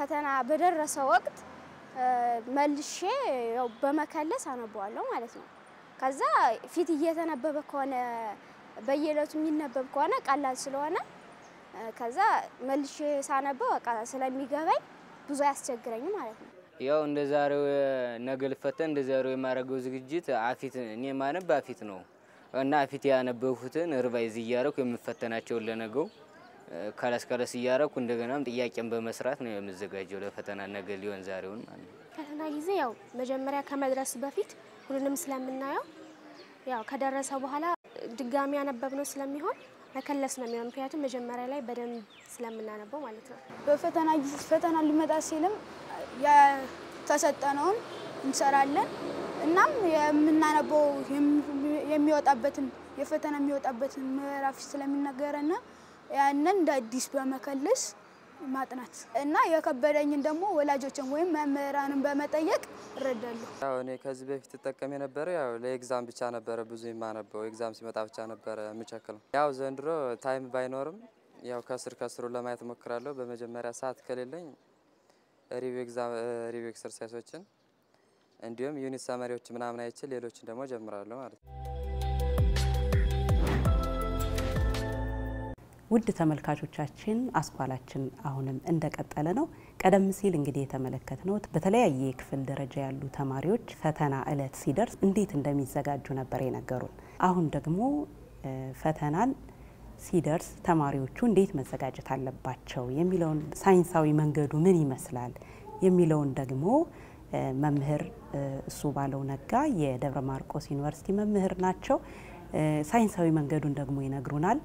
ፈተና በደረሰ ወቅት መልሼ ያው በመከለስ አነባዋለሁ ማለት ነው ከዛ ፊት እየተነበበ ከሆነ በየለቱ የሚነበብ ከሆነ ቀላል ስለሆነ ከዛ መልሼ ሳነበው በቃ ስለሚገባኝ ብዙ ያስቸግረኝ ማለት ነው ያው እንደዛሬው ነገል ፈተን እንደዛሬው የማረገው ዝግጅት አፊት እኔ ማነብ አፊት ነው እና አፊት ያነበብኩትን ሪቫይዝ እያረኩ የምፈተናቸው ለነገው ካላስ እያረኩ እንደገናም ጥያቄን በመስራት ነው የምዘጋጀው ለፈተና ነገ ሊሆን ዛሬውን ማለት ነው ፈተና ጊዜ ያው መጀመሪያ ከመድረስ በፊት ሁሉንም ስለምናየው ያው ከደረሰ በኋላ ድጋሚ ያነበብነው ስለሚሆን መከለስ ነው የሚሆነው ምክንያቱም መጀመሪያ ላይ በደንብ ስለምናነበው ማለት ነው በፈተና ጊዜ ፈተና ሊመጣ ሲልም ተሰጠነውን እንሰራለን እናም የምናነበው የሚወጣበትን የፈተና የሚወጣበትን ምዕራፍ ስለሚነገረና ያንን እንደ አዲስ በመከለስ ማጥናት እና የከበደኝን ደግሞ ወላጆችን ወይም መምህራንን በመጠየቅ እረዳለሁ ያው እኔ ከዚህ በፊት ተጠቀም የነበረ ያው ለኤግዛም ብቻ ነበር ብዙ የማነበው ኤግዛም ሲመጣ ብቻ ነበር የምቸክለው ያው ዘንድሮ ታይም ባይኖርም ያው ከስሩ ለማየት ሞክራለሁ በመጀመሪያ ሰዓት ከሌለኝ ሪቪው ኤክሰርሳይሶችን እንዲሁም ዩኒት ሰመሪዎች ምናምን አይቼ ሌሎችን ደግሞ ጀምራለሁ ማለት ነው ውድ ተመልካቾቻችን አስኳላችን አሁንም እንደቀጠለ ነው ቀደም ሲል እንግዲህ የተመለከትነው በተለያየ ክፍል ደረጃ ያሉ ተማሪዎች ፈተና እለት ሲደርስ እንዴት እንደሚዘጋጁ ነበር የነገሩን አሁን ደግሞ ፈተናን ሲደርስ ተማሪዎቹ እንዴት መዘጋጀት አለባቸው የሚለውን ሳይንሳዊ መንገዱ ምን ይመስላል የሚለውን ደግሞ መምህር እሱ ባለው ነጋ የደብረ ማርቆስ ዩኒቨርሲቲ መምህር ናቸው ሳይንሳዊ መንገዱን ደግሞ ይነግሩናል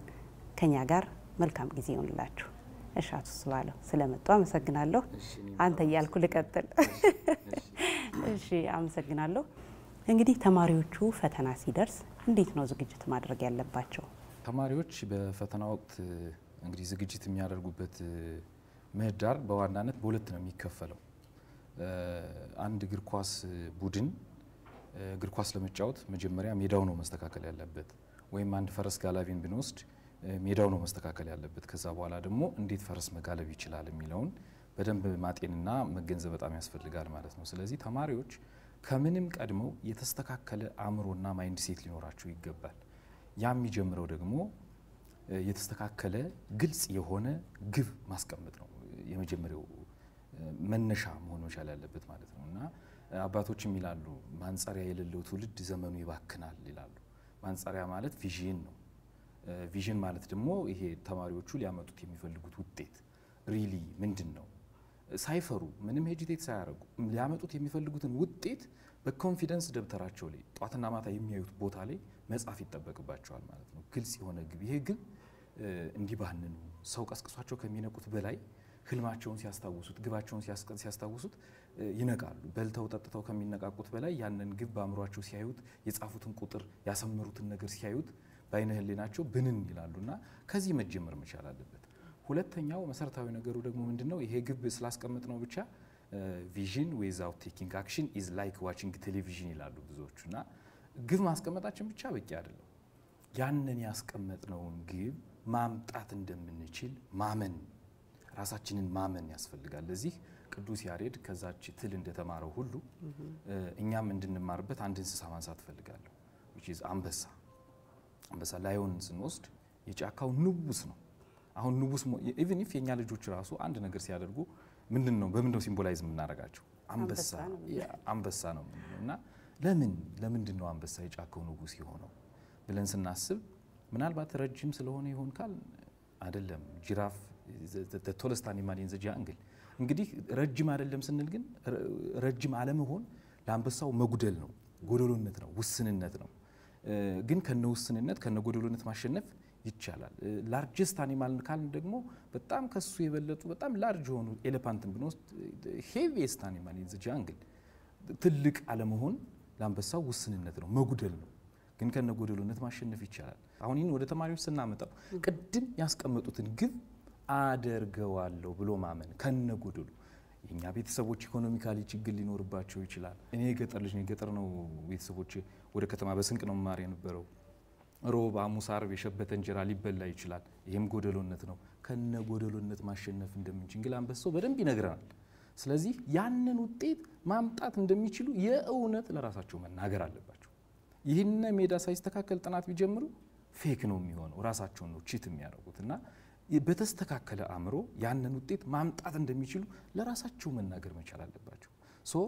ከኛ ጋር መልካም ጊዜ ይሁንላችሁ እሻቱ ስባለው ስለመጣ አመሰግናለሁ አንተ ያልኩ ልቀጥል እሺ አመሰግናለሁ እንግዲህ ተማሪዎቹ ፈተና ሲደርስ እንዴት ነው ዝግጅት ማድረግ ያለባቸው ተማሪዎች በፈተና ወቅት እንግዲህ ዝግጅት የሚያደርጉበት ምህዳር በዋናነት በሁለት ነው የሚከፈለው አንድ እግር ኳስ ቡድን እግር ኳስ ለመጫወት መጀመሪያ ሜዳው ነው መስተካከል ያለበት ወይም አንድ ፈረስ ጋላቢን ብንወስድ ሜዳው ነው መስተካከል ያለበት ከዛ በኋላ ደግሞ እንዴት ፈረስ መጋለብ ይችላል የሚለውን በደንብ ማጤንና መገንዘብ በጣም ያስፈልጋል ማለት ነው ስለዚህ ተማሪዎች ከምንም ቀድመው የተስተካከለ አእምሮና ማይንድ ሴት ሊኖራቸው ይገባል ያም የሚጀምረው ደግሞ የተስተካከለ ግልጽ የሆነ ግብ ማስቀመጥ ነው የመጀመሪያው መነሻ መሆን መቻል ያለበት ማለት ነውና አባቶችም ይላሉ ማንጸሪያ የሌለው ትውልድ ዘመኑ ይባክናል ይላሉ ማንጸሪያ ማለት ቪዥን ነው ቪዥን ማለት ደግሞ ይሄ ተማሪዎቹ ሊያመጡት የሚፈልጉት ውጤት ሪሊ ምንድነው ሳይፈሩ ምንም ሄጂቴት ሳያረጉ ሊያመጡት የሚፈልጉትን ውጤት በኮንፊደንስ ደብተራቸው ላይ ጧትና ማታ የሚያዩት ቦታ ላይ መጻፍ ይተበቅባቸዋል ማለት ነው ግልጽ የሆነ ግብ ይሄ ግብ እንዲባንኑ ሰው ቀስቅሷቸው ከሚነቁት በላይ ህልማቸውን ሲያስታውሱት ግባቸውን ሲያስታውሱት ይነቃሉ በልተው ተጥተው ከሚነቃቁት በላይ ያንን ግብ ባምሯቸው ሲያዩት የጻፉትን ቁጥር ያሰምሩትን ነገር ሲያዩት ባይነ ህሊናቸው ብንን ይላሉና ከዚህ መጀመር መቻል አለበት ሁለተኛው መሰረታዊ ነገሩ ደግሞ ምንድነው ይሄ ግብ ስላስቀመጥ ነው ብቻ vision without taking action is like watching television ይላሉ ብዙዎቹና ግብ ማስቀመጣችን ብቻ በቂ አይደለም ያንን ያስቀመጥነውን ግብ ማምጣት እንደምንችል ማመን ራሳችንን ማመን ያስፈልጋል ለዚህ ቅዱስ ያሬድ ከዛች ትል እንደተማረው ሁሉ እኛም እንድንማርበት አንድ እንስሳ ማንሳት ፈልጋለሁ which is አንበሳ ላይኦን ስንወስድ የጫካው ንጉስ ነው አሁን ንጉስ even if የኛ ልጆች ራሱ አንድ ነገር ሲያደርጉ ምንድነው በምንድነው ሲምቦላይዝ የምናረጋቸው አንበሳ ነው እና ለምንድነው አንበሳ የጫካው ንጉስ የሆነው ብለን ስናስብ ምናልባት ረጅም ስለሆነ ይሆን ካል አይደለም ጂራፍ the tallest animal in the jungle እንግዲህ ረጅም አይደለም ስንል ግን ረጅም አለመሆን ለአንበሳው መጉደል ነው ጎደሎነት ነው ውስንነት ነው ግን ከነውስንነት ከነጎደሎነት ማሸነፍ ይቻላል ላርጀስት አኒማል ካል ደግሞ በጣም ከሱ የበለጡ በጣም ላርጅ ሆኑ ኤሌፋንትን ብንወስድ ሄቪየስት አኒማል ኢን ዘ ጃንግል ትልቅ አለመሆን ለአንበሳው ውስንነት ነው መጉደል ነው ግን ከነጎደሎነት ማሸነፍ ይቻላል አሁን ይሄን ወደ ተማሪዎች ስናመጣው ቅድም ያስቀመጡትን ግብ አደርገዋለሁ ብሎ ማመን ከነጎደሉ የኛ ቤተሰቦች ኢኮኖሚካሊ ችግር ሊኖርባቸው ይችላል እኔ ገጠር ልጅ ነኝ ገጠር ነው ቤተሰቦች ወደ ከተማ በስንቅ ነው ማር የነበረው ሮብ ሐሙስ ዓርብ የሸበተ እንጀራ ሊበላ ይችላል ይሄም ጎደሎነት ነው ከነጎደሎነት ማሸነፍ እንደምንችል አንበሳው በደንብ ይነግረናል ስለዚህ ያንን ውጤት ማምጣት እንደሚችሉ የእውነት ለራሳቸው መናገር አለባቸው። ይህን ሜዳ ሳይስተካከል ጥናት ቢጀምሩ ፌክ ነው የሚሆነው፣ ራሳቸውን ነው ቺት የሚያደርጉትና በተስተካከለ አእምሮ ያንን ውጤት ማምጣት እንደሚችሉ ለራሳቸው መናገር መቻል አለባቸው። ሶ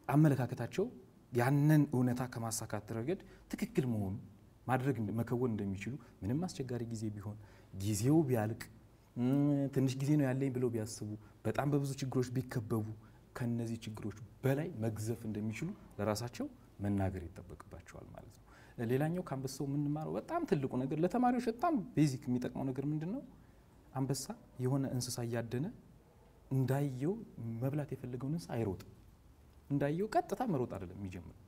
አመለካከታቸው ያንን እውነታ ከማሳካት ረገድ ትክክል መሆኑ ማድረግ መከወን እንደሚችሉ ምንም አስቸጋሪ ጊዜ ቢሆን ጊዜው ቢያልቅ ትንሽ ጊዜ ነው ያለኝ ብለው ቢያስቡ በጣም በብዙ ችግሮች ቢከበቡ ከነዚህ ችግሮች በላይ መግዘፍ እንደሚችሉ ለራሳቸው መናገር ይጠበቅባቸዋል ማለት ነው። ሌላኛው ከአንበሳው የምንማረው በጣም ትልቁ ነገር ለተማሪዎች በጣም ቤዚክ የሚጠቅመው ነገር ምንድነው? አንበሳ የሆነ እንስሳ እያደነ እንዳየው መብላት የፈለገውን እንስሳ አይሮጥም። እንዳየው ቀጥታ መሮጥ አይደለም የሚጀምረው።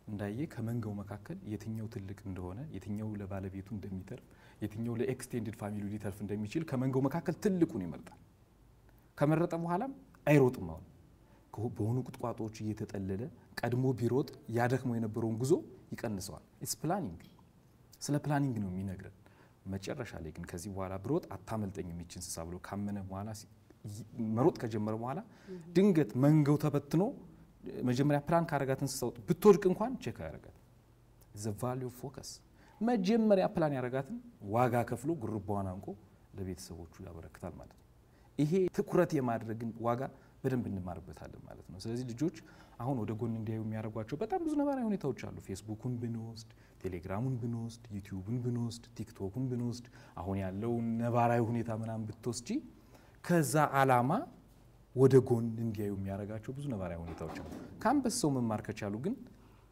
እንዳየ ከመንጋው መካከል የትኛው ትልቅ እንደሆነ የትኛው ለባለቤቱ እንደሚተርፍ የትኛው ለኤክስቴንድድ ፋሚሊ ሊተርፍ እንደሚችል ከመንጋው መካከል ትልቁን ይመርጣል። ከመረጠ በኋላም አይሮጥም። አሁን በሆኑ ቁጥቋጦዎች እየተጠለለ ቀድሞ ቢሮጥ ያደክመው የነበረውን ጉዞ ይቀንሰዋል። ኢትስ ፕላኒንግ። ስለ ፕላኒንግ ነው የሚነግረን። መጨረሻ ላይ ግን ከዚህ በኋላ ብሮጥ አታመልጠኝ የሚችን እንስሳ ብሎ ካመነ በኋላ መሮጥ ከጀመረ በኋላ ድንገት መንጋው ተበትኖ መጀመሪያ ፕላን ካረጋት እንስሳው ብትወድቅ እንኳን ቼክ ያረጋት ዘ ቫልዩ ኦፍ ፎከስ መጀመሪያ ፕላን ያረጋትን ዋጋ ከፍሎ ጉርባዋን አንቆ ለቤተሰቦቹ ያበረክታል ማለት ነው። ይሄ ትኩረት የማድረግን ዋጋ በደንብ እንማርበታለን ማለት ነው። ስለዚህ ልጆች አሁን ወደ ጎን እንዲያዩ የሚያደርጓቸው በጣም ብዙ ነባራዊ ሁኔታዎች አሉ። ፌስቡክን ብንወስድ፣ ቴሌግራሙን ብንወስድ፣ ዩቲዩብን ብንወስድ፣ ቲክቶክን ብንወስድ አሁን ያለው ነባራዊ ሁኔታ ምናምን ብትወስጂ ከዛ አላማ ወደ ጎን እንዲያዩ የሚያደርጋቸው ብዙ ነባራዊ ሁኔታዎች አሉ። ከአንበሳው መማር ከቻሉ ግን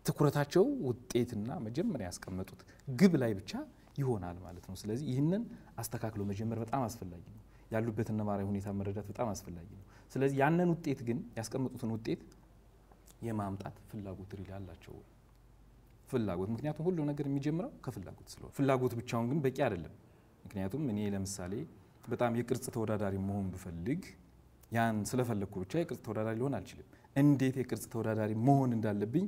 ትኩረታቸው ውጤትና መጀመሪያ ያስቀመጡት ግብ ላይ ብቻ ይሆናል ማለት ነው። ስለዚህ ይህንን አስተካክሎ መጀመር በጣም አስፈላጊ ነው። ያሉበትን ነባራዊ ሁኔታ መረዳት በጣም አስፈላጊ ነው። ስለዚህ ያንን ውጤት ግን ያስቀመጡትን ውጤት የማምጣት ፍላጎት ያላቸው ፍላጎት፣ ምክንያቱም ሁሉ ነገር የሚጀምረው ከፍላጎት ስለሆነ ፍላጎት ብቻውን ግን በቂ አይደለም። ምክንያቱም እኔ ለምሳሌ በጣም የቅርጽ ተወዳዳሪ መሆን ብፈልግ ያን ስለፈለኩ ብቻ የቅርጽ ተወዳዳሪ ሊሆን አልችልም። እንዴት የቅርጽ ተወዳዳሪ መሆን እንዳለብኝ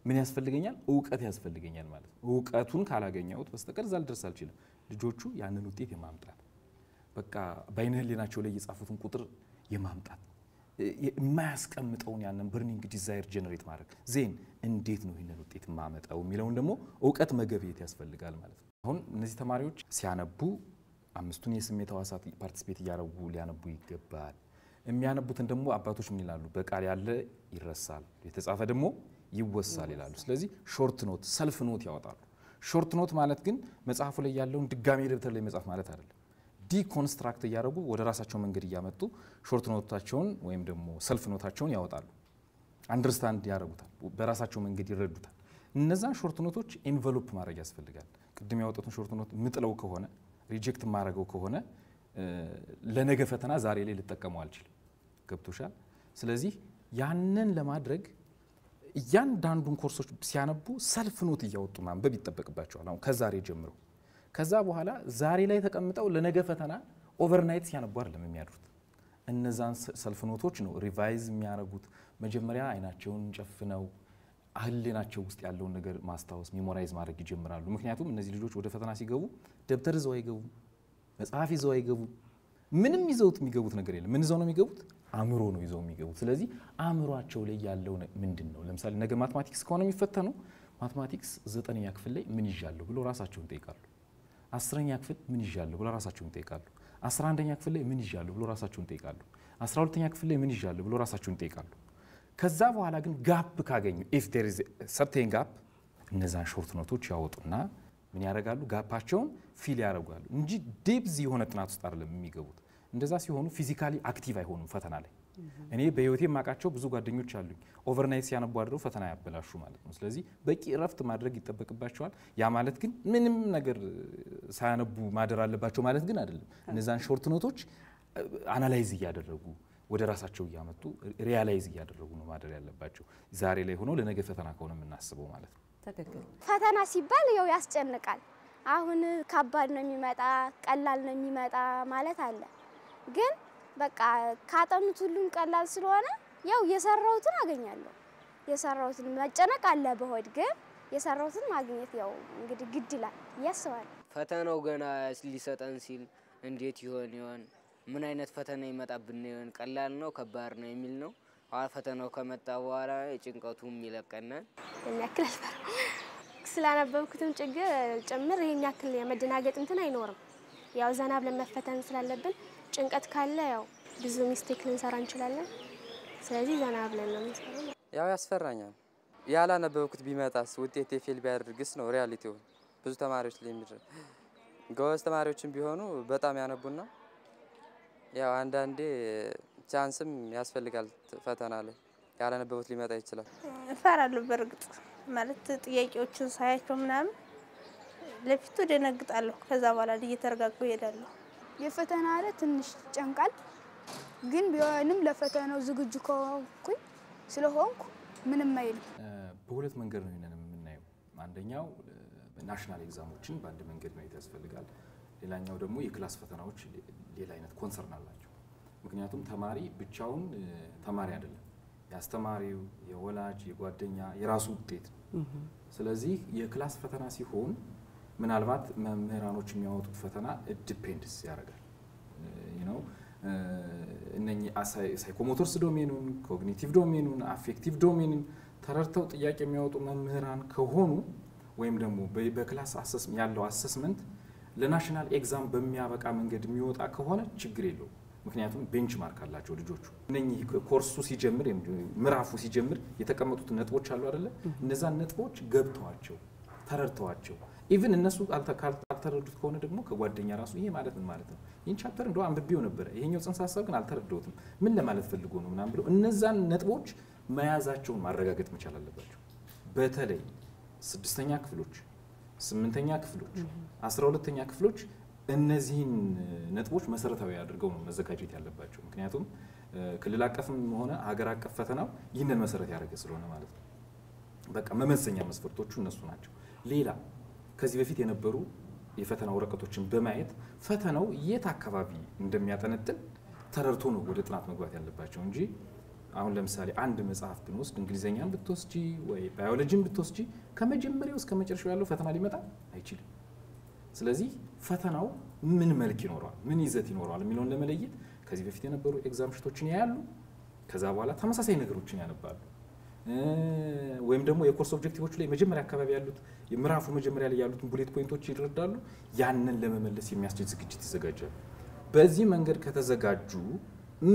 ምን ያስፈልገኛል? እውቀት ያስፈልገኛል ማለት ነው። እውቀቱን ካላገኘሁት በስተቀር እዛ ልደርስ አልችልም። ልጆቹ ያንን ውጤት የማምጣት በቃ በአይነ ህሊናቸው ላይ የጻፉትን ቁጥር የማምጣት የማያስቀምጠውን ያንን በርኒንግ ዲዛይር ጀነሬት ማድረግ ዜን እንዴት ነው ይሄንን ውጤት ማመጣው የሚለውን ደግሞ እውቀት መገብየት ያስፈልጋል ማለት ነው። አሁን እነዚህ ተማሪዎች ሲያነቡ አምስቱን የስሜት ህዋሳት ፓርቲሲፔት እያደረጉ ሊያነቡ ይገባል። የሚያነቡትን ደግሞ አባቶች ምን ይላሉ? በቃል ያለ ይረሳል፣ የተጻፈ ደግሞ ይወሳል ይላሉ። ስለዚህ ሾርት ኖት፣ ሰልፍ ኖት ያወጣሉ። ሾርት ኖት ማለት ግን መጽሐፉ ላይ ያለውን ድጋሜ ደብተር ላይ መጻፍ ማለት አይደለም። ዲኮንስትራክት እያደረጉ ወደ ራሳቸው መንገድ እያመጡ ሾርት ኖታቸውን ወይም ደግሞ ሰልፍ ኖታቸውን ያወጣሉ። አንደርስታንድ ያደርጉታል፣ በራሳቸው መንገድ ይረዱታል። እነዛን ሾርት ኖቶች ኤንቨሎፕ ማድረግ ያስፈልጋል። ቅድም ያወጣቱን ሾርት ኖት ምጥለው ከሆነ ሪጀክት ማድረገው ከሆነ ለነገ ፈተና ዛሬ ላይ ልጠቀመው አልችልም። ገብቶሻል? ስለዚህ ያንን ለማድረግ እያንዳንዱን ኮርሶች ሲያነቡ ሰልፍ ኖት እያወጡ ማንበብ ይጠበቅባቸዋል። አሁን ከዛሬ ጀምሮ ከዛ በኋላ ዛሬ ላይ ተቀምጠው ለነገ ፈተና ኦቨርናይት ሲያነቡ አይደለም የሚያድሩት። እነዛን ሰልፍ ኖቶች ነው ሪቫይዝ የሚያደርጉት። መጀመሪያ አይናቸውን ጨፍነው ህሊናቸው ውስጥ ያለውን ነገር ማስታወስ ሜሞራይዝ ማድረግ ይጀምራሉ። ምክንያቱም እነዚህ ልጆች ወደ ፈተና ሲገቡ ደብተር ይዘው አይገቡም፣ መጽሐፍ ይዘው አይገቡም። ምንም ይዘውት የሚገቡት ነገር የለም። ምን ይዘው ነው የሚገቡት? አእምሮ ነው ይዘው የሚገቡት። ስለዚህ አእምሯቸው ላይ ያለው ምንድን ነው? ለምሳሌ ነገ ማትማቲክስ ከሆነ የሚፈተኑ ማትማቲክስ 9ኛ ክፍል ላይ ምን ይዣለሁ ብሎ ራሳቸውን ጠይቃሉ። 10ኛ ክፍል ምን ይዣለሁ ብሎ ራሳቸውን ጠይቃሉ። 11ኛ ክፍል ላይ ምን ይዣለሁ ብሎ ራሳቸውን ጠይቃሉ። 12ኛ ክፍል ላይ ምን ይዣለሁ ብሎ ራሳቸውን ጠይቃሉ። ከዛ በኋላ ግን ጋፕ ካገኙ if there is a certain gap እነዛን ሾርት ኖቶች ያወጡና ምን ያደርጋሉ? ጋፓቸውን ፊል ያደርጋሉ እንጂ ዴፕዝ የሆነ ጥናት ውስጥ አይደለም የሚገቡት። እንደዛ ሲሆኑ ፊዚካሊ አክቲቭ አይሆኑም ፈተና ላይ። እኔ በህይወቴ ማቃቸው ብዙ ጓደኞች አሉኝ ኦቨርናይት ሲያነቡ አድረው ፈተና ያበላሹ ማለት ነው። ስለዚህ በቂ እረፍት ማድረግ ይጠበቅባቸዋል። ያ ማለት ግን ምንም ነገር ሳያነቡ ማደር አለባቸው ማለት ግን አይደለም። እነዛን ሾርት ኖቶች አናላይዝ እያደረጉ ወደ ራሳቸው እያመጡ ሪያላይዝ እያደረጉ ነው ማደር ያለባቸው። ዛሬ ላይ ሆኖ ለነገ ፈተና ከሆነ የምናስበው ማለት ነው። ትክክል። ፈተና ሲባል ያው ያስጨንቃል። አሁን ከባድ ነው የሚመጣ ቀላል ነው የሚመጣ ማለት አለ። ግን በቃ ካጠኑት ሁሉም ቀላል ስለሆነ ያው የሰራውትን አገኛለሁ። የሰራውትን መጨነቅ አለ በሆድ ግን የሰራውትን ማግኘት ያው እንግዲህ ግድ ይላል ያስባል። ፈተናው ገና ሊሰጠን ሲል እንዴት ይሆን ምን አይነት ፈተና ይመጣብን ይሆን ቀላል ነው ከባድ ነው የሚል ነው ፈተናው ከመጣ በኋላ ጭንቀቱም ይለቀናል የሚያክል ስላነበብኩትም ጭምር ይሄን ያክል የመደናገጥ እንትን አይኖርም ያው ዘና ብለን መፈተን ስላለብን ጭንቀት ካለ ያው ብዙ ሚስቴክ ልንሰራ እንችላለን ስለዚህ ዘና ብለን ነው የምንሰራው ያው ያስፈራኛል ያላነበብኩት ቢመጣስ ውጤቴ ፌል ቢያደርግስ ነው ሪያሊቲው ብዙ ተማሪዎች ለሚድር ጎበዝ ተማሪዎችም ቢሆኑ በጣም ያነቡና ያው አንዳንዴ ቻንስም ያስፈልጋል ፈተና ላይ ያላነበቡት ሊመጣ ይችላል እፈራለሁ በርግጥ ማለት ጥያቄዎችን ሳያቸው ምናምን ለፊቱ ደነግጣለሁ ከዛ በኋላ እየተረጋጋሁ እሄዳለሁ የፈተና አለ ትንሽ ጨንቃል ግን ቢሆንም ለፈተናው ዝግጁ ከሆንኩኝ ስለሆንኩ ምንም አይልም በሁለት መንገድ ነው ይነንም የምናየው አንደኛው ናሽናል ኤግዛሞችን በአንድ መንገድ ነው ያስፈልጋል ሌላኛው ደግሞ የክላስ ፈተናዎች ሌላ አይነት ኮንሰርን አላቸው ምክንያቱም ተማሪ ብቻውን ተማሪ አይደለም ያስተማሪው የወላጅ የጓደኛ የራሱ ውጤት ስለዚህ የክላስ ፈተና ሲሆን ምናልባት መምህራኖች የሚያወጡት ፈተና ዲፔንድስ ያደርጋል እነኚህ ሳይኮሞተርስ ዶሜኑን ኮግኒቲቭ ዶሜኑን አፌክቲቭ ዶሜኑን ተረድተው ጥያቄ የሚያወጡ መምህራን ከሆኑ ወይም ደግሞ በክላስ ያለው አሰስመንት ለናሽናል ኤግዛም በሚያበቃ መንገድ የሚወጣ ከሆነ ችግር የለው ምክንያቱም ቤንችማርክ አላቸው ልጆቹ እነኚህ ኮርሱ ሲጀምር ምዕራፉ ሲጀምር የተቀመጡት ነጥቦች አሉ አይደለ እነዛ ነጥቦች ገብተዋቸው ተረድተዋቸው ኢቭን እነሱ አልተረዱት ከሆነ ደግሞ ከጓደኛ ራሱ ይሄ ማለት ምን ማለት ነው ይህን ቻፕተር እንደው አንብቤው ነበር ይሄኛው ጽንሰ ሐሳብ ግን አልተረዳሁትም ምን ለማለት ፈልጎ ነው ምናምን ብለው እነዛን ነጥቦች መያዛቸውን ማረጋገጥ መቻል አለባቸው በተለይ 6ኛ ክፍሎች 8ኛ ክፍሎች 12ኛ ክፍሎች እነዚህን ነጥቦች መሰረታዊ አድርገው ነው መዘጋጀት ያለባቸው ምክንያቱም ክልል አቀፍም ሆነ ሀገር አቀፍ ፈተናው ይህንን መሰረት ያደረገ ስለሆነ ማለት ነው በቃ መመዘኛ መስፈርቶቹ እነሱ ናቸው ሌላ ከዚህ በፊት የነበሩ የፈተና ወረቀቶችን በማየት ፈተናው የት አካባቢ እንደሚያጠነጥን ተረድቶ ነው ወደ ጥናት መግባት ያለባቸው እንጂ አሁን ለምሳሌ አንድ መጽሐፍ ብንወስድ እንግሊዘኛን ብትወስጂ ወይ ባዮሎጂን ብትወስጂ ከመጀመሪያው እስከ መጨረሻው ያለው ፈተና ሊመጣ አይችልም ስለዚህ ፈተናው ምን መልክ ይኖራል ምን ይዘት ይኖራል የሚለውን ለመለየት ከዚህ በፊት የነበሩ ኤግዛም ሽቶችን ያያሉ ከዛ በኋላ ተመሳሳይ ነገሮችን ያነባሉ ወይም ደግሞ የኮርስ ኦብጀክቲቮች ላይ መጀመሪያ አካባቢ ያሉት የምዕራፉ መጀመሪያ ላይ ያሉትን ቡሌት ፖይንቶች ይረዳሉ ያንን ለመመለስ የሚያስችል ዝግጅት ይዘጋጃሉ በዚህ መንገድ ከተዘጋጁ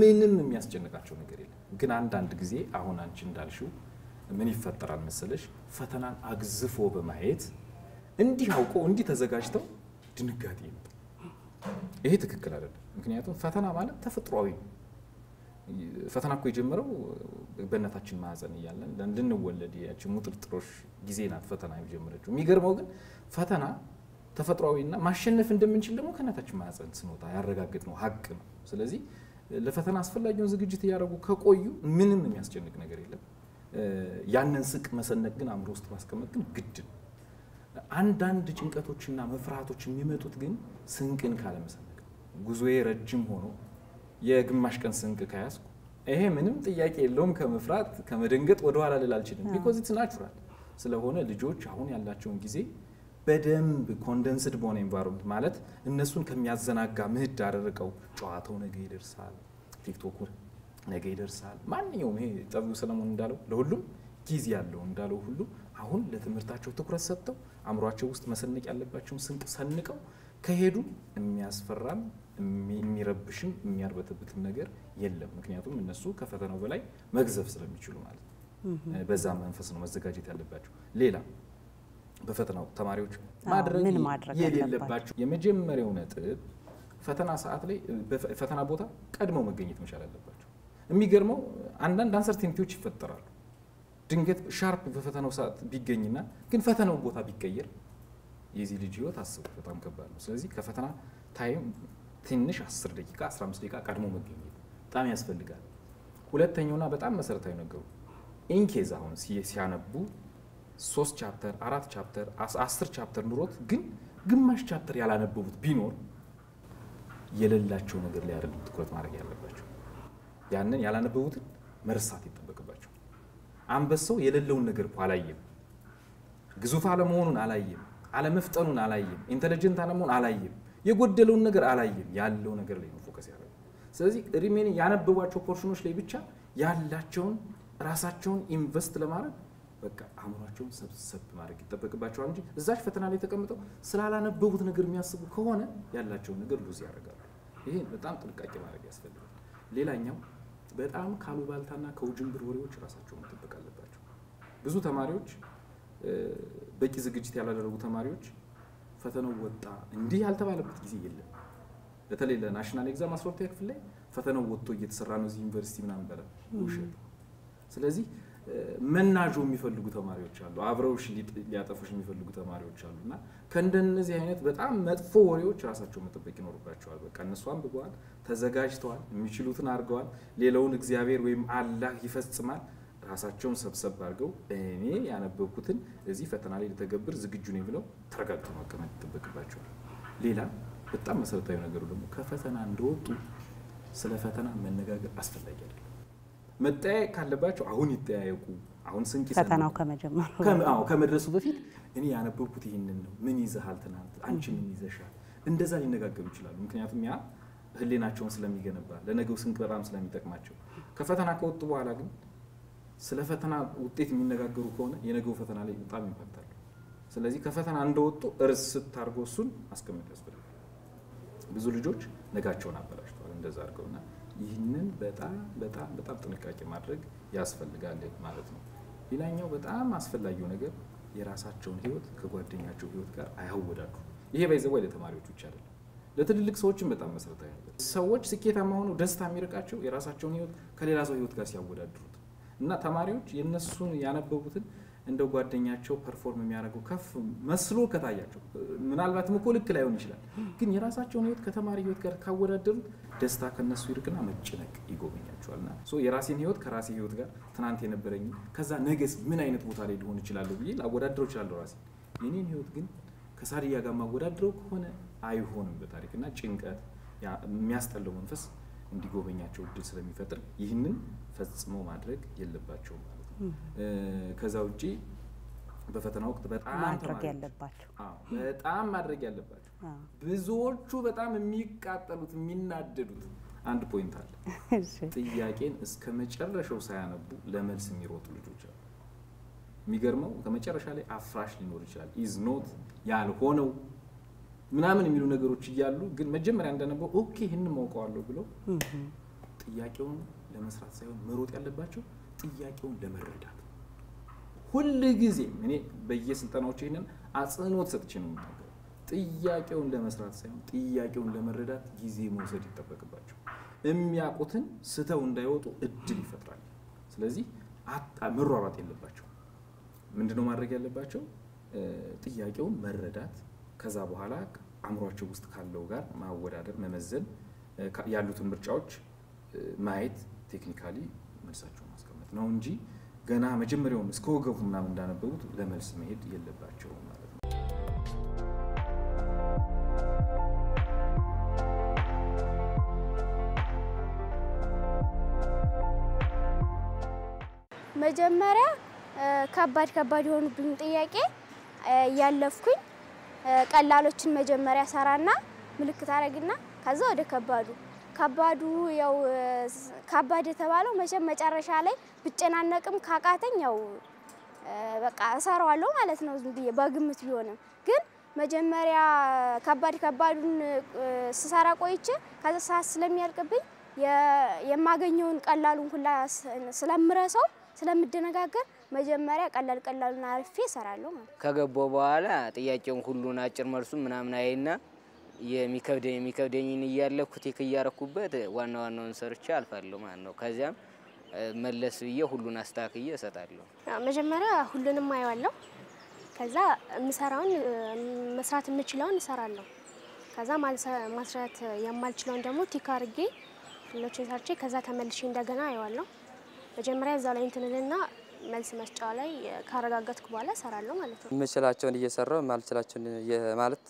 ምንም የሚያስጨንቃቸው ነገር የለም ግን አንድ ጊዜ አሁን አንቺ እንዳልሽው ምን ይፈጠራል መሰለሽ ፈተናን አግዝፎ በማየት እንዲህ አውቆ እንዲህ ተዘጋጅተው ድንጋጤ ይመጣ ይሄ ትክክል አይደለም ምክንያቱም ፈተና ማለት ተፈጥሯዊ ፈተና እኮ የጀመረው በእናታችን ማህፀን እያለን እንድንወለድ ያቺ ሙጥርጥሮሽ ጊዜ ናት ፈተና የጀመረችው የሚገርመው ግን ፈተና ተፈጥሯዊና ማሸነፍ እንደምንችል ደግሞ ከእናታችን ማህፀን ስንወጣ ያረጋግጥነው ሀቅ ነው ስለዚህ ለፈተና አስፈላጊውን ዝግጅት ያደረጉ ከቆዩ ምንም የሚያስጨንቅ ነገር የለም ያንን ስቅ መሰነቅ ግን አምሮ ውስጥ ማስቀመጥ ግን ግድ ነው አንዳንድ ጭንቀቶችና መፍራቶች የሚመጡት ግን ስንቅን ካለ መሰነቅ ጉዞዬ ረጅም ሆኖ የግማሽ ቀን ስንቅ ካያስኩ ይሄ ምንም ጥያቄ የለውም ከመፍራት ከመደንገጥ ወደ ኋላ ልል አልችልም because it's natural ስለሆነ ልጆች አሁን ያላቸውን ጊዜ በደንብ ኮንደንስድ በሆነ ኤንቫይሮንመንት ማለት እነሱን ከሚያዘናጋ ምህዳር ርቀው ጨዋታው ነገ ይደርሳል ቲክቶክ ነገ ይደርሳል ማንኛውም ይሄ ጠቢው ሰለሞን እንዳለው ለሁሉም ጊዜ ያለው እንዳለው ሁሉ አሁን ለትምህርታቸው ትኩረት ሰጥተው አምሯቸው ውስጥ መሰነቅ ያለባቸውን ስንቅ ሰንቀው ከሄዱ የሚያስፈራም የሚረብሽም የሚያርበተብትም ነገር የለም ምክንያቱም እነሱ ከፈተናው በላይ መግዘፍ ስለሚችሉ ማለት ነው በዛ መንፈስ ነው መዘጋጀት ያለባቸው ሌላ በፈተናው ተማሪዎች ማድረግ የሌለባቸው የመጀመሪያው ነጥብ ፈተና ሰዓት ላይ ፈተና ቦታ ቀድመው መገኘት መቻል አለባቸው የሚገርመው አንዳንድ አንሰርቲኒቲዎች ይፈጠራሉ ድንገት ሻርፕ በፈተናው ሰዓት ቢገኝና ግን ፈተናው ቦታ ቢቀየር የዚህ ልጅ ህይወት አስቡ በጣም ከባድ ነው ስለዚህ ከፈተና ታይም ትንሽ 10 ደቂቃ 15 ደቂቃ ቀድሞ መገኘት በጣም ያስፈልጋል ሁለተኛውና በጣም መሰረታዊ ነገሩ ኢንኬዝ አሁን ሲያነቡ 3 ቻፕተር 4 ቻፕተር 10 ቻፕተር ኑሮት ግን ግማሽ ቻፕተር ያላነበቡት ቢኖር የሌላቸው ነገር ላይ አይደለም ትኩረት ማድረግ ያለባቸው ያንን ያላነበቡትን መርሳት ይጠበቅባቸው አንበሳው የሌለውን ነገር አላየም ግዙፍ አለመሆኑን አላየም አለመፍጠኑን አላየም ኢንተለጀንት አለመሆኑን አላየም የጎደለውን ነገር አላየም ያለው ነገር ላይ ነው ፎከስ ያደርጋል ስለዚህ ሪሜን ያነበቧቸው ፖርሽኖች ላይ ብቻ ያላቸውን ራሳቸውን ኢንቨስት ለማድረግ በቃ አእምሯቸውን ሰብሰብ ማድረግ ይጠበቅባቸዋል እንጂ እዛች ፈተና ላይ ተቀምጠው ስላላነበቡት ነገር የሚያስቡ ከሆነ ያላቸውን ነገር ሉዝ ያደርጋሉ። ይሄ በጣም ጥንቃቄ ማድረግ ያስፈልጋል። ሌላኛው በጣም ካሉባልታና ከውጅንብር ወሬዎች ራሳቸውን መጠበቅ አለባቸው። ብዙ ተማሪዎች በቂ ዝግጅት ያላደረጉ ተማሪዎች ፈተናው ወጣ እንዲህ ያልተባለበት ጊዜ የለም። በተለይ ለናሽናል ኤግዛም 12ኛ ክፍል ላይ ፈተናው ወጥቶ እየተሰራ ነው እዚህ ዩኒቨርሲቲ ምናምን በለ ውሸት። ስለዚህ መናጆ የሚፈልጉ ተማሪዎች አሉ፣ አብረውሽ ሊያጠፉሽ የሚፈልጉ ተማሪዎች አሉና ከእንደነዚህ አይነት በጣም መጥፎ ወሬዎች ራሳቸው መጠበቅ ይኖርባቸዋል። በቃ እነሱ አንብበዋል፣ ተዘጋጅተዋል፣ የሚችሉትን አድርገዋል። ሌላውን እግዚአብሔር ወይም አላህ ይፈጽማል። ራሳቸውን ሰብሰብ አድርገው እኔ ያነበብኩትን እዚህ ፈተና ላይ ልተገብር ዝግጁ ነኝ ብለው ተረጋግተው መቀመጥ ይጠበቅባቸዋል። ሌላ በጣም መሰረታዊ ነገሩ ደግሞ ከፈተና እንደወጡ ስለ ፈተና መነጋገር አስፈላጊ አይደለም። መጠያየቅ ካለባቸው አሁን ይጠያየቁ። አሁን ስንት ፈተናው ከመጀመሩ ከመድረሱ በፊት እኔ ያነበብኩት ይሄንን ነው፣ ምን ይዘሃል ትናንት፣ አንቺ ምን ይዘሻል፣ እንደዛ ሊነጋገሩ ይችላሉ። ምክንያቱም ያ ህሊናቸውን ስለሚገነባ ለነገው ስንቅ በጣም ስለሚጠቅማቸው። ከፈተና ከወጡ በኋላ ግን ስለ ፈተና ውጤት የሚነጋገሩ ከሆነ የነገው ፈተና ላይ በጣም ይምታታሉ። ስለዚህ ከፈተና እንደወጡ እርስ ታርጎ እሱን አስቀምጥ ያስፈልጋል። ብዙ ልጆች ነጋቸውን አበላሽተዋል እንደዛ አድርገውና ይህንን በጣም ጥንቃቄ ማድረግ ያስፈልጋል ማለት ነው። ሌላኛው በጣም አስፈላጊው ነገር የራሳቸውን ህይወት ከጓደኛቸው ህይወት ጋር አያወዳዱ። ይሄ ባይዘው ለተማሪዎች ብቻ አይደለም፣ ለትልልቅ ሰዎችም በጣም መሰረታዊ ነገር። ሰዎች ስኬታማ ሆነው ደስታ የሚርቃቸው የራሳቸውን ህይወት ከሌላ ሰው ህይወት ጋር ሲያወዳድሩት እና ተማሪዎች የነሱን ያነበቡትን እንደ ጓደኛቸው ፐርፎርም የሚያደርገው ከፍ መስሎ ከታያቸው ምናልባትም እኮ ልክ ላይሆን ይችላል፣ ግን የራሳቸውን ህይወት ከተማሪ ህይወት ጋር ካወዳደሩት ደስታ ከነሱ ይርቅና መጨነቅ ይጎበኛቸዋልና የራሴን ህይወት ከራሴ ህይወት ጋር ትናንት የነበረኝ ከዛ ነገስ ምን አይነት ቦታ ላይ ሊሆን ይችላል ብዬ ላወዳድረው ይችላል ራሴ። የኔን ህይወት ግን ከሳዲያ ጋር ማወዳድረው ከሆነ አይሆንም በታሪክና ጭንቀት የሚያስጠላው መንፈስ እንዲጎበኛቸው እድል ስለሚፈጥር ይህንን ፈጽሞ ማድረግ የለባቸው ማለት ነው። ከዛ ውጪ በፈተና ወቅት በጣም ማድረግ ያለባቸው በጣም ማድረግ ያለባቸው ብዙዎቹ በጣም የሚቃጠሉት የሚናደዱት አንድ ፖይንት አለ። ጥያቄን እስከ መጨረሻው ሳያነቡ ለመልስ የሚሮጡ ልጆች አሉ። የሚገርመው ከመጨረሻ ላይ አፍራሽ ሊኖር ይችላል፣ ኢዝ ኖት ያልሆነው ምናምን የሚሉ ነገሮች እያሉ ግን መጀመሪያ እንደነበው ኦኬ ይሄን ማውቀዋለሁ ብለው ጥያቄውን ለመስራት ሳይሆን መሮጥ ያለባቸው ጥያቄውን ለመረዳት። ሁሉ ጊዜ እኔ በየስልጠናዎቼ ይሄንን አጽንኦት ሰጥቼ ነው የምናገረው። ጥያቄውን ለመስራት ሳይሆን ጥያቄውን ለመረዳት ጊዜ መውሰድ ይጠበቅባቸው። የሚያውቁትን ስተው እንዳይወጡ እድል ይፈጥራል። ስለዚህ መሯሯጥ የለባቸው። ምንድነው ማድረግ ያለባቸው? ጥያቄውን መረዳት፣ ከዛ በኋላ አእምሯቸው ውስጥ ካለው ጋር ማወዳደር፣ መመዘን፣ ያሉትን ምርጫዎች ማየት፣ ቴክኒካሊ መልሳቸውን ማስቀመጥ ነው እንጂ ገና መጀመሪያውን እስከ ወገቡ ምናምን እንዳነበቡት ለመልስ መሄድ የለባቸው ማለት ነው። መጀመሪያ ከባድ የሆኑብኝ ጥያቄ ያለፍኩኝ ቀላሎችን መጀመሪያ ሰራና ምልክት አረግና ከዛ ወደ ከባዱ ያው ከባድ የተባለው መጨረሻ ላይ ብጨናነቅም ካቃተኝ ያው በቃ እሰራዋለሁ ማለት ነው ዝም ብዬ በግምት ቢሆንም ግን መጀመሪያ ከባዱን ስሰራ ቆይቼ ከዛ ሰዓት ስለሚያልቅብኝ የማገኘውን ቀላሉን ሁላ ስለምረሳው ስለምደነጋገር መጀመሪያ ቀላሉን አርፌ እሰራለሁ ማለት ነው። ከገባው በኋላ ጥያቄውን ሁሉን አጭር መልሱን ምናምን አይና የሚከብደኝን እያለኩ ቴክ እያረኩበት ዋናውን ሰርቼ አልፋለሁ ማለት ነው። ከዚያም መለስ ብዬ ሁሉን አስተካክዬ እሰጣለሁ። መጀመሪያ ሁሉንም አየዋለሁ። ከዛ ምሰራውን መስራት የምችለውን እሰራለሁ። ከዛ ማስራት የማልችለውን ደግሞ ቲክ አድርጌ ሁሉንም ሰርቼ ከዛ ተመልሼ እንደገና አየዋለሁ። መጀመሪያ እዛው ላይ እንትንልና መልስ መስጫው ላይ ካረጋጋትኩ በኋላ እሰራለሁ ማለት ነው። የምችላቸውን እየሰራው ማልችላቸውን ማለት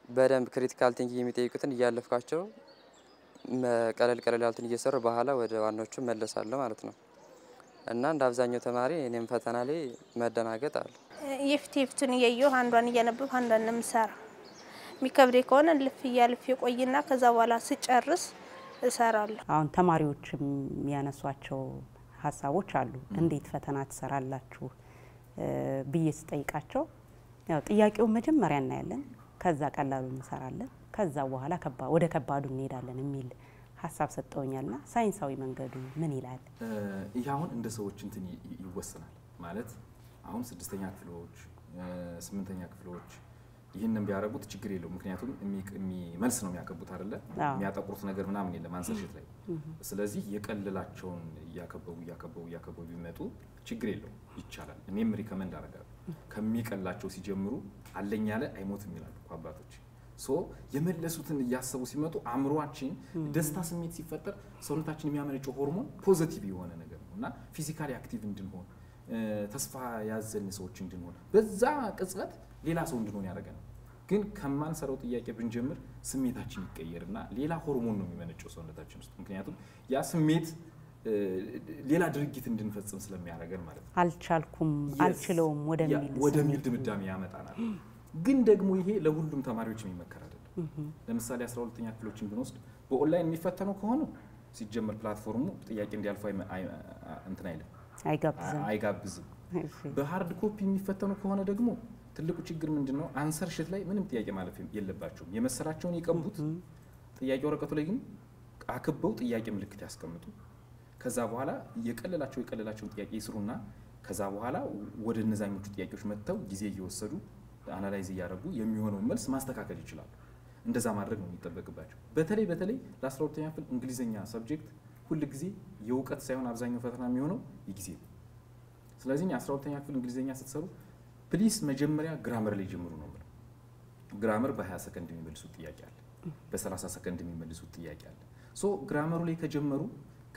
በደንብ ክሪቲካል ቲንኪንግ የሚጠይቁትን እያለፍኳቸው ቀለል ያሉትን እየሰራው በኋላ ወደ ዋናዎቹ መለሳለሁ ማለት ነው። እና እንደ አብዛኛው ተማሪ እኔም ፈተና ላይ መደናገጥ አለ። የፊቱን እያየሁ አንዷን እያነበብኩ አንዷን ነው የምሰራ። የሚከብደኝ ከሆነ ልፍ እያልፍ ቆይና ከዛ በኋላ ስጨርስ እሰራለሁ። አሁን ተማሪዎችም የሚያነሷቸው ሀሳቦች አሉ። እንዴት ፈተና ትሰራላችሁ ብዬ ስጠይቃቸው ያው ጥያቄውን መጀመሪያ እናያለን፣ ከዛ ቀላሉ እንሰራለን፣ ከዛ በኋላ ወደ ከባዱ እንሄዳለን የሚል ሀሳብ ሰጠውኛልና ሳይንሳዊ መንገዱ ምን ይላል? ይህ አሁን እንደ ሰዎች እንትን ይወሰናል ማለት አሁን 6ኛ ክፍሎች 8ኛ ክፍሎች ይህንን ቢያረጉት ችግር የለው። ምክንያቱም መልስ ነው የሚያከቡት አይደለ? የሚያጠቁሩት ነገር ምናምን የለም አንሰርሽት ላይ። ስለዚህ የቀለላቸውን እያከበቡ ቢመጡ ችግር የለው፣ ይቻላል። እኔም ሪከመንድ አደርጋለሁ። ከሚቀላቸው ሲጀምሩ አለኝ ያለ አይሞትም ይላሉ አባቶች። የመለሱትን እያሰቡ ሲመጡ አእምሯችን ደስታ ስሜት ሲፈጠር ሰውነታችን የሚያመነጨው ሆርሞን ፖዚቲቭ የሆነ ነገር ነው እና ፊዚካሊ አክቲቭ እንድንሆን ተስፋ ያዘልን ሰዎች እንድንሆን በዛ ቅጽበት ሌላ ሰው እንድንሆን ያደርገናል። ግን ከማንሰራው ጥያቄ ብንጀምር ስሜታችን ይቀየርና ሌላ ሆርሞን ነው የሚመነጨው ሰውነታችን ውስጥ። ምክንያቱም ያ ስሜት ሌላ ድርጊት እንድንፈጽም ስለሚያደርገን ማለት ነው። አልቻልኩም አልችለውም ወደሚል ድምዳሜ ያመጣናል። ግን ደግሞ ይሄ ለሁሉም ተማሪዎች የሚመከር አይደለም። ለምሳሌ 12ኛ ክፍሎችን ብንወስድ በኦንላይን የሚፈተኑ ከሆነ ሲጀመር ፕላትፎርሙ ጥያቄ እንዲያልፉ እንትን አይልም፣ አይጋብዝም። በሃርድ ኮፒ የሚፈተኑ ከሆነ ደግሞ ትልቁ ችግር ምንድነው? አንሰር ሽት ላይ ምንም ጥያቄ ማለፍ የለባቸውም። የመሰራቸውን የቀቡት ጥያቄ ወረቀቱ ላይ ግን አክበው ጥያቄ ምልክት ያስቀምጡ። ከዛ በኋላ የቀለላቸውን ጥያቄ ይስሩና ከዛ በኋላ ወደ እነዛኞቹ ጥያቄዎች መጥተው ጊዜ እየወሰዱ አናላይዝ እያደረጉ የሚሆነውን መልስ ማስተካከል ይችላሉ። እንደዛ ማድረግ ነው የሚጠበቅባቸው። በተለይ ለ12ኛ ክፍል እንግሊዘኛ ሰብጀክት ሁሉ ጊዜ የእውቀት ሳይሆን አብዛኛው ፈተና የሚሆነው የጊዜ ነው። ስለዚህ 12ኛ ክፍል እንግሊዘኛ ስትሰሩ ፕሊስ መጀመሪያ ግራመር ላይ ጀምሩ ነው ማለት። ግራመር በ20 ሰከንድ የሚመልሱት ጥያቄ አለ፣ በ30 ሰከንድ የሚመልሱት ጥያቄ አለ። ግራመሩ ላይ ከጀመሩ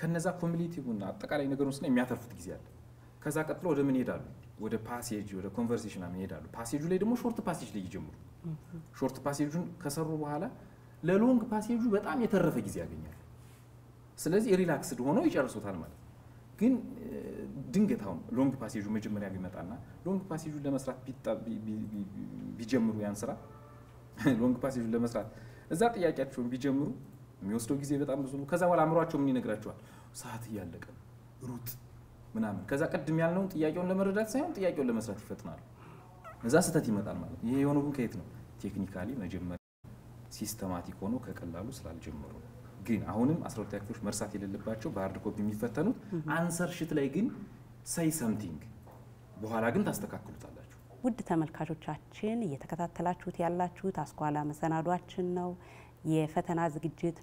ከነዛ ኮሚኒቲቭና አጠቃላይ ነገሩን ስለ የሚያተርፉት ጊዜ አለ። ከዛ ቀጥሎ ወደ ምን ይሄዳሉ? ወደ ፓሴጅ ወደ ኮንቨርሴሽን ይሄዳሉ። ፓሴጁ ላይ ደግሞ ሾርት ፓሴጅ ላይ ይጀምሩ። ሾርት ፓሴጁን ከሰሩ በኋላ ለሎንግ ፓሴጁ በጣም የተረፈ ጊዜ ያገኛሉ። ስለዚህ ሪላክስድ ሆነው ይጨርሱታል ማለት። ግን ድንገት አሁን ሎንግ ፓሴጁ መጀመሪያ ቢመጣና ሎንግ ፓሴጁን ለመስራት ቢጀምሩ ያን ስራ ሎንግ ፓሴጁን ለመስራት እዛ ጥያቄያቸውን ቢጀምሩ የሚወስደው ጊዜ በጣም ብዙ ነው። ከዛ በኋላ አእምሯቸው ምን ይነግራቸዋል? ሰዓት እያለቀ ሩጥ ምናምን። ከዛ ቀድም ያልነውን ጥያቄውን ለመረዳት ሳይሆን ጥያቄውን ለመስራት ይፈጥናሉ። እዛ ስህተት ይመጣል ማለት። ይሄ የሆነው ግን ከየት ነው? ቴክኒካሊ መጀመሪያ ሲስተማቲክ ሆኖ ከቀላሉ ስላልጀመሩ። ግን አሁንም 12ኛ ክፍሎች መርሳት የሌለባቸው በሃርድ ኮፒ የሚፈተኑት አንሰር ሽት ላይ ግን ሳይ ሰምቲንግ በኋላ ግን ታስተካክሉታላችሁ። ውድ ተመልካቾቻችን እየተከታተላችሁት ያላችሁት አስኳላ መሰናዷችን ነው። የፈተና ዝግጅት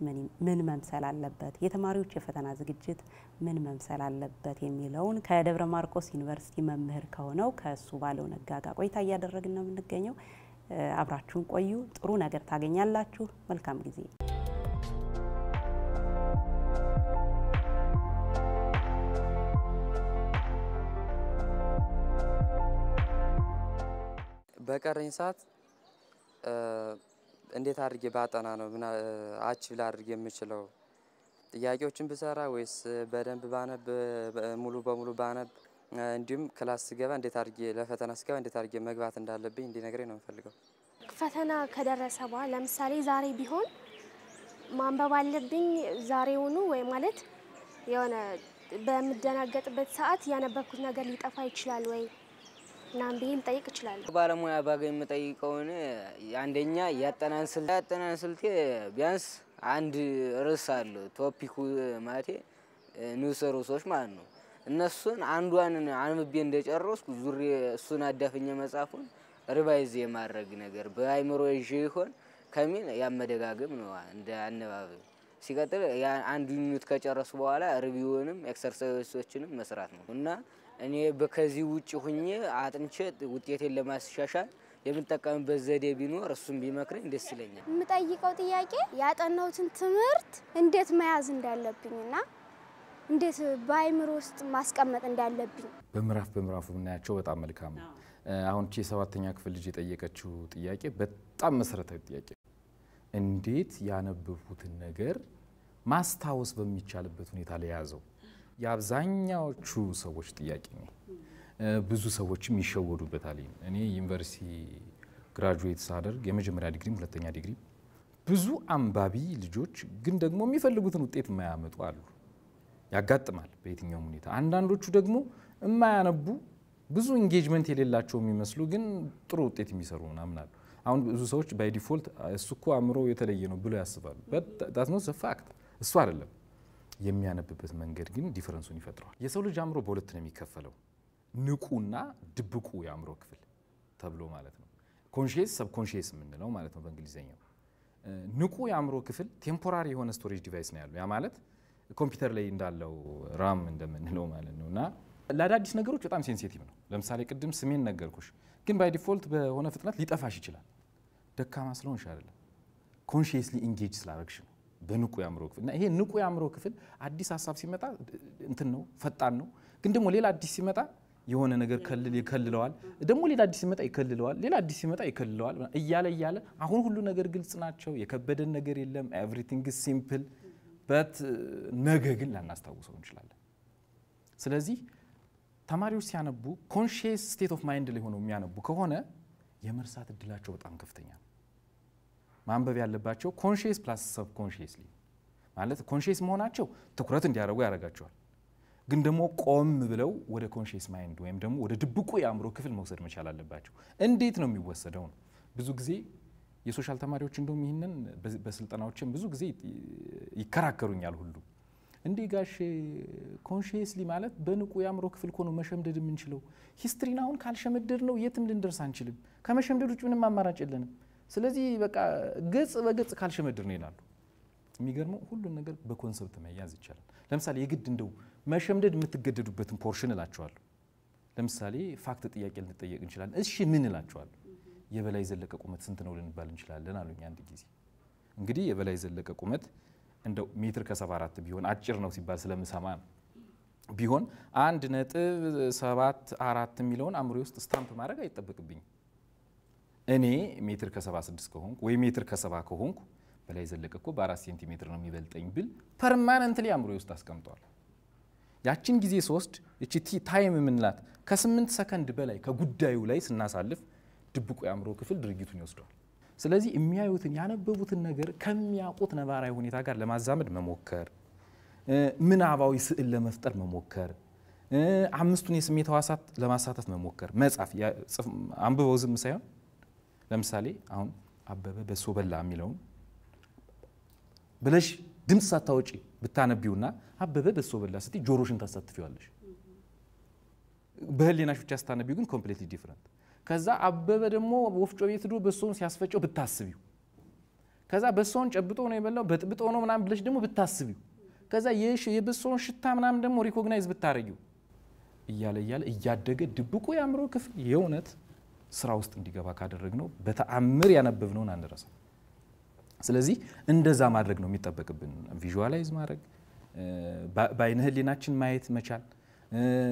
ምን መምሰል አለበት፣ የተማሪዎች የፈተና ዝግጅት ምን መምሰል አለበት የሚለውን ከደብረ ማርቆስ ዩኒቨርሲቲ መምህር ከሆነው ከሱ ባለው ነጋ ጋር ቆይታ እያደረግን ነው የምንገኘው። አብራችሁን ቆዩ፣ ጥሩ ነገር ታገኛላችሁ። መልካም ጊዜ። በቀረኝ ሰዓት እንዴት አድርጌ ባጠና ነው አቺቭ ላድርግ የምችለው? ጥያቄዎችን ብሰራ ወይስ በደንብ ባነብ ሙሉ በሙሉ ባነብ? እንዲሁም ክላስ ስገባ እንዴት አድርጌ ለፈተና ስገባ እንዴት አድርጌ መግባት እንዳለብኝ እንዲነግረኝ ነው የምፈልገው። ፈተና ከደረሰ በኋላ ለምሳሌ ዛሬ ቢሆን ማንበብ አለብኝ ዛሬውኑ ወይ ማለት የሆነ በምደናገጥበት ሰዓት ያነበብኩት ነገር ሊጠፋ ይችላል ወይ ናም ቢል ጠይቅ ይችላል። ባለሙያ ባገኝ የምጠይቀውን አንደኛ ያጠናን ስልቴ ቢያንስ አንድ ርዕስ አለ ቶፒኩ ማለቴ ንዑስ ርዕሶች ማለት ነው። እነሱን አንዷን አንብቤ እንደጨረስኩ ዙሪ እሱን አዳፍኜ መጻፉን ሪቫይዝ የማድረግ ነገር በአይምሮ ይዤ ይሆን ከሚል ያመደጋገም ነው እንደ አነባበብ። ሲቀጥል አንድ ዩኒት ከጨረሱ በኋላ ሪቪውንም ኤክሰርሳይሶችንም መስራት ነው እና እኔ በከዚህ ውጪ ሁኜ አጥንቼ ውጤቴን ለማሻሻል የምጠቀምበት ዘዴ ቢኖር እሱም ቢመክረኝ ደስ ይለኛል። የምጠይቀው ጥያቄ ያጠናሁትን ትምህርት እንዴት መያዝ እንዳለብኝና እንዴት በአይምሮ ውስጥ ማስቀመጥ እንዳለብኝ በምዕራፉ ብናያቸው በጣም መልካም ነው። አሁን እቺ 7ኛ ክፍል ልጅ የጠየቀችው ጥያቄ በጣም መሰረታዊ ጥያቄ፣ እንዴት ያነበብኩትን ነገር ማስታወስ በሚቻልበት ሁኔታ ላይ ያዘው የአብዛኛዎቹ ሰዎች ጥያቄ ነው። ብዙ ሰዎችም ይሸወዱበታል። እኔ ዩኒቨርሲቲ ግራጁዌት ሳደርግ የመጀመሪያ ዲግሪም ሁለተኛ ዲግሪ ብዙ አንባቢ ልጆች ግን ደግሞ የሚፈልጉትን ውጤት የማያመጡ አሉ። ያጋጥማል በየትኛውም ሁኔታ። አንዳንዶቹ ደግሞ የማያነቡ ብዙ ኢንጌጅመንት የሌላቸው የሚመስሉ ግን ጥሩ ውጤት የሚሰሩ ምናምን አሉ። አሁን ብዙ ሰዎች ባይ ዲፎልት እሱ እኮ አእምሮ የተለየ ነው ብለው ያስባሉ። ዳት ኖት ዘ ፋክት። እሱ አይደለም። የሚያነብበት መንገድ ግን ዲፈረንሱን ይፈጥረዋል። የሰው ልጅ አእምሮ በሁለት ነው የሚከፈለው፣ ንቁና ድብቁ የአእምሮ ክፍል ተብሎ ማለት ነው። ኮንሺየስ ሰብኮንሺየስ የምንለው ማለት ነው በእንግሊዝኛው። ንቁ የአእምሮ ክፍል ቴምፖራሪ የሆነ ስቶሬጅ ዲቫይስ ነው ያለው። ያ ማለት ኮምፒውተር ላይ እንዳለው ራም እንደምንለው ማለት ነው። እና ለአዳዲስ ነገሮች በጣም ሴንሲቲቭ ነው። ለምሳሌ ቅድም ስሜን ነገርኩሽ፣ ግን ባይ ዲፎልት በሆነ ፍጥነት ሊጠፋሽ ይችላል። ደካማ ስለሆንሽ አይደለም፣ ኮንሺየስሊ ኢንጌጅ ስላደረግሽ ነው በንቁ የአእምሮ ክፍል። እና ይሄ ንቁ የአእምሮ ክፍል አዲስ ሀሳብ ሲመጣ እንትን ነው፣ ፈጣን ነው። ግን ደግሞ ሌላ አዲስ ሲመጣ የሆነ ነገር ይከልለዋል፣ ደግሞ ሌላ አዲስ ሲመጣ ይከልለዋል፣ ሌላ አዲስ ሲመጣ ይከልለዋል እያለ አሁን ሁሉ ነገር ግልጽ ናቸው፣ የከበደን ነገር የለም፣ ኤቭሪቲንግ ኢዝ ሲምፕል በት ነገ ግን ላናስታውሰው እንችላለን። ስለዚህ ተማሪዎች ሲያነቡ ኮንሺየስ ስቴት ኦፍ ማይንድ ላይ ሆነው የሚያነቡ ከሆነ የመርሳት እድላቸው በጣም ከፍተኛ ነው። ማንበብ ያለባቸው ኮንሺየስ ፕላስ ሰብኮንሺየስሊ ማለት ኮንሺየስ መሆናቸው ትኩረት እንዲያደርጉ ያደርጋቸዋል። ግን ደግሞ ቆም ብለው ወደ ኮንሺየስ ማይንድ ወይም ደግሞ ወደ ድብቁ የአእምሮ ክፍል መውሰድ መቻል አለባቸው። እንዴት ነው የሚወሰደው ነው? ብዙ ጊዜ የሶሻል ተማሪዎች እንደውም ይህንን በስልጠናዎችም ብዙ ጊዜ ይከራከሩኛል ሁሉ። እንዴ ጋሽ ኮንሺየስሊ ማለት በንቁ የአእምሮ ክፍል እኮ ነው መሸምደድ የምንችለው። ሂስትሪን አሁን ካልሸመደድ ነው የትም ልንደርስ አንችልም። ከመሸምደድ ውጭ ምንም አማራጭ የለንም። ስለዚህ በቃ ገጽ በገጽ ካልሸመደድ ነው ይላሉ። የሚገርመው ሁሉን ነገር በኮንሰፕት መያዝ ይቻላል። ለምሳሌ የግድ እንደው መሸምደድ የምትገደዱበትን ፖርሽን እላቸዋለሁ። ለምሳሌ ፋክት ጥያቄ ልንጠየቅ እንችላለን። እሺ ምን እላቸዋለሁ? የበላይ ዘለቀ ቁመት ስንት ነው ልንባል እንችላለን አሉኝ አንድ ጊዜ። እንግዲህ የበላይ ዘለቀ ቁመት እንደው ሜትር ከ74 ቢሆን አጭር ነው ሲባል ስለምሰማ ነው። ቢሆን 1.74 የሚለውን አእምሮዬ ውስጥ ስታምፕ ማድረግ አይጠበቅብኝም። እኔ ሜትር ከ76 ከሆንኩ ወይ ሜትር ከ70 ከሆንኩ በላይ ዘለቀ እኮ በ4 ሴንቲሜትር ነው የሚበልጠኝ ብል ፐርማነንትሊ አእምሮዬ ውስጥ አስቀምጧል። ያችን ጊዜ ሶስት እቺ ታይም የምንላት ከ8 ሰከንድ በላይ ከጉዳዩ ላይ ስናሳልፍ ድብቁ የአእምሮ ክፍል ድርጊቱን ይወስዷል። ስለዚህ የሚያዩትን ያነበቡትን ነገር ከሚያውቁት ነባራዊ ሁኔታ ጋር ለማዛመድ መሞከር፣ ምናባዊ ስዕል ለመፍጠር መሞከር፣ አምስቱን የስሜት ሕዋሳት ለማሳተፍ መሞከር፣ መጻፍ አንብበው ዝም ሳይሆን ለምሳሌ አሁን አበበ በሶ በላ የሚለውን ብለሽ ድምፅ ሳታወጪ ብታነቢውና አበበ በሶ በላ ስትይ ጆሮሽን ታሳትፊዋለሽ። በህሊናሽ ብቻ ስታነቢው ግን ኮምፕሊትሊ ዲፈረንት። ከዛ አበበ ደግሞ ወፍጮ ቤት ሄዶ በሶውን ሲያስፈጨው ብታስቢው፣ ከዛ በሶውን ጨብጦ ነው የበላው በጥብጦ ነው ምናምን ብለሽ ደግሞ ብታስቢው፣ ከዛ የበሶውን ሽታ ምናምን ደግሞ ሪኮግናይዝ ብታረጊው እያለ እያደገ ድብቁ የአእምሮ ክፍል የእውነት ስራ ውስጥ እንዲገባ ካደረግነው በተአምር ያነበብነውን አንረሳም። ስለዚህ እንደዛ ማድረግ ነው የሚጠበቅብን። ቪዥዋላይዝ ማድረግ፣ በአይነ ህሊናችን ማየት መቻል፣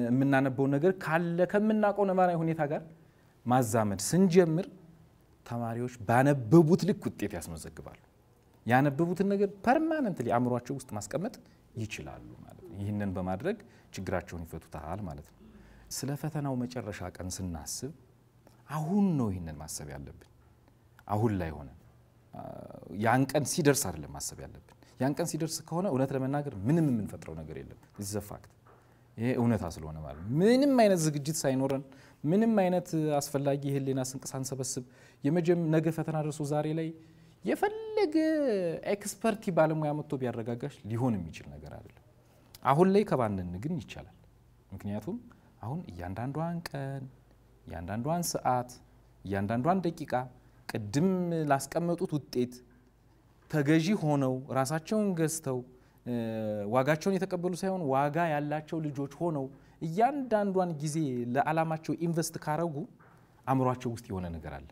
የምናነበው ነገር ካለ ከምናውቀው ነባራዊ ሁኔታ ጋር ማዛመድ ስንጀምር ተማሪዎች ባነበቡት ልክ ውጤት ያስመዘግባሉ። ያነበቡትን ነገር ፐርማነንትሊ አእምሯቸው ውስጥ ማስቀመጥ ይችላሉ ማለት ነው። ይህንን በማድረግ ችግራቸውን ይፈቱታል ማለት ነው። ስለ ፈተናው መጨረሻ ቀን ስናስብ አሁን ነው ይህንን ማሰብ ያለብን። አሁን ላይ ሆነ ያን ቀን ሲደርስ አይደለም ማሰብ ያለብን። ያን ቀን ሲደርስ ከሆነ እውነት ለመናገር ምንም የምንፈጥረው ነገር የለም። this is a fact። ይሄ እውነታ ስለሆነ ማለት ምንም አይነት ዝግጅት ሳይኖረን ምንም አይነት አስፈላጊ የህሊና ስንቅ ሳንሰበስብ ነገ ፈተና ደርሶ ዛሬ ላይ የፈለገ ኤክስፐርቲ ባለሙያ መጥቶ ቢያረጋጋሽ ሊሆን የሚችል ነገር አይደለም። አሁን ላይ ከባንን ግን ይቻላል። ምክንያቱም አሁን እያንዳንዷን ቀን፣ እያንዳንዷን ሰዓት፣ እያንዳንዷን ደቂቃ ቅድም ላስቀመጡት ውጤት ተገዢ ሆነው ራሳቸውን ገዝተው ዋጋቸውን የተቀበሉ ሳይሆን ዋጋ ያላቸው ልጆች ሆነው እያንዳንዷን ጊዜ ለዓላማቸው ኢንቨስት ካረጉ አእምሯቸው ውስጥ የሆነ ነገር አለ።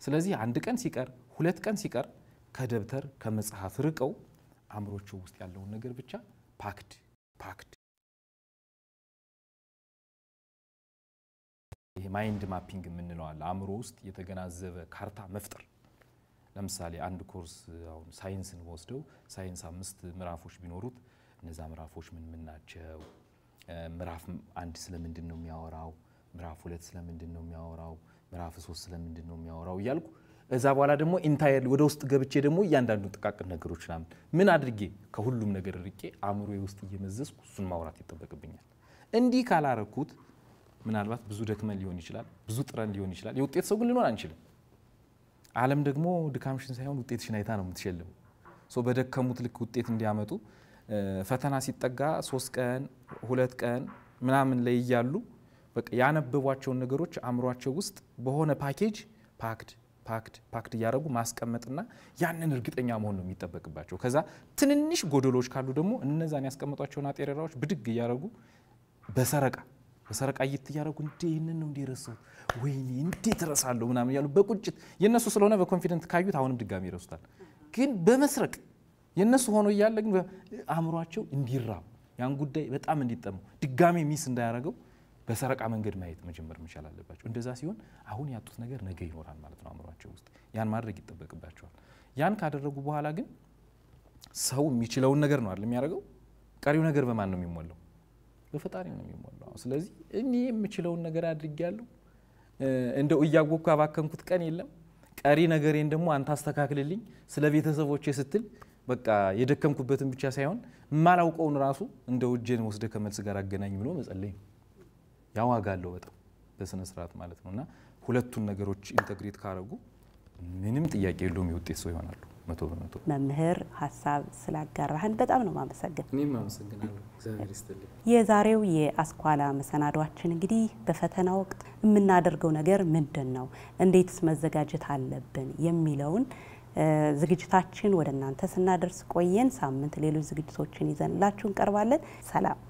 ስለዚህ አንድ ቀን ሲቀር፣ ሁለት ቀን ሲቀር ከደብተር ከመጽሐፍ ርቀው አእምሯቸው ውስጥ ያለውን ነገር ብቻ ፓክድ ይሄ ማይንድ ማፒንግ የምንለው አለ። አእምሮ ውስጥ የተገናዘበ ካርታ መፍጠር። ለምሳሌ አንድ ኮርስ አሁን ሳይንስን ወስደው ሳይንስ 5 ምዕራፎች ቢኖሩት እነዛ ምዕራፎች ምን ናቸው? ምዕራፍ 1 ስለምንድን ነው የሚያወራው? ምዕራፍ 2 ስለምንድን ነው የሚያወራው? ምዕራፍ 3 ስለምንድን ነው የሚያወራው? እያልኩ እዛ በኋላ ደግሞ ኢንታየር ወደ ውስጥ ገብቼ ደግሞ እያንዳንዱ ጥቃቅን ነገሮች ናምን ምን አድርጌ ከሁሉም ነገር ርቄ አእምሮዬ ውስጥ እየመዘዝኩ እሱን ማውራት ይተበቅብኛል እንዲህ ካላረኩት ምናልባት ብዙ ደክመን ሊሆን ይችላል ብዙ ጥረን ሊሆን ይችላል የውጤት ሰው ግን ልንሆን አንችልም ዓለም ደግሞ ድካምሽን ሳይሆን ውጤትሽን አይታ ነው የምትሸልመው ሶ በደከሙት ልክ ውጤት እንዲያመጡ ፈተና ሲጠጋ 3 ቀን 2 ቀን ምናምን ላይ ያያሉ በቃ ያነበቧቸው ነገሮች አእምሮአቸው ውስጥ በሆነ ፓኬጅ ፓክድ ያረጉ ማስቀመጥና ያንን እርግጠኛ መሆን ነው የሚጠበቅባቸው ከዛ ትንንሽ ጎደሎች ካሉ ደግሞ እነዛን ያስቀመጧቸውና ጤራራዎች ብድግ ያረጉ በሰረቃ ይያረጉ እንዴነን ነው እንዲረሳው ወይኔ እንዴት ተረሳለው ምናምን ያሉ በቁጭት የነሱ ስለሆነ በኮንፊደንት ካዩት አሁንም ድጋሚ ይረሱታል ግን በመስረቅ የነሱ ሆኖ ይያለ ግን አእምሮአቸው እንዲራብ ያን ጉዳይ በጣም እንዲጠሙ ድጋሚ ሚስ እንዳያረገው በሰረቃ መንገድ ማየት መጀመር መቻል አለባቸው እንደዛ ሲሆን አሁን ያጡት ነገር ነገ ይኖራል ማለት ነው አእምሮአቸው ውስጥ ያን ማድረግ ይተበቅባቸዋል ያን ካደረጉ በኋላ ግን ሰው የሚችለውን ነገር ነው አይደል የሚያደርገው ቀሪው ነገር በማን ነው የሚሞላው በፈጣሪ ነው የሚሞላው ስለዚህ እኔ የምችለውን ነገር አድርጌያለሁ እንደው እያወቅኩ አባከንኩት ቀን የለም ቀሪ ነገሬን ደግሞ አንተ አስተካክልልኝ ስለ ቤተሰቦቼ ስትል በቃ የደከምኩበትን ብቻ ሳይሆን ማላውቀውን ራሱ እንደው እጄን ወስደ ከመልስ ጋር አገናኝ ብሎ መጸለይ ያዋጋለው በጣም በስነ ስርዓት ማለት ነውና ሁለቱን ነገሮች ኢንተግሬት ካረጉ ምንም ጥያቄ የለውም የውጤት ሰው ይሆናሉ 100% መምህር ሐሳብ ስላጋራህን በጣም ነው ማመሰግን እኔም አመሰግናለሁ እግዚአብሔር ይስጥልኝ የዛሬው የአስኳላ መሰናዷችን እንግዲህ በፈተና ወቅት የምናደርገው ነገር ምንድነው እንዴትስ መዘጋጀት አለብን የሚለውን ዝግጅታችን ወደ እናንተ ስናደርስ ቆየን ሳምንት ሌሎች ዝግጅቶችን ይዘንላችሁ እንቀርባለን ሰላም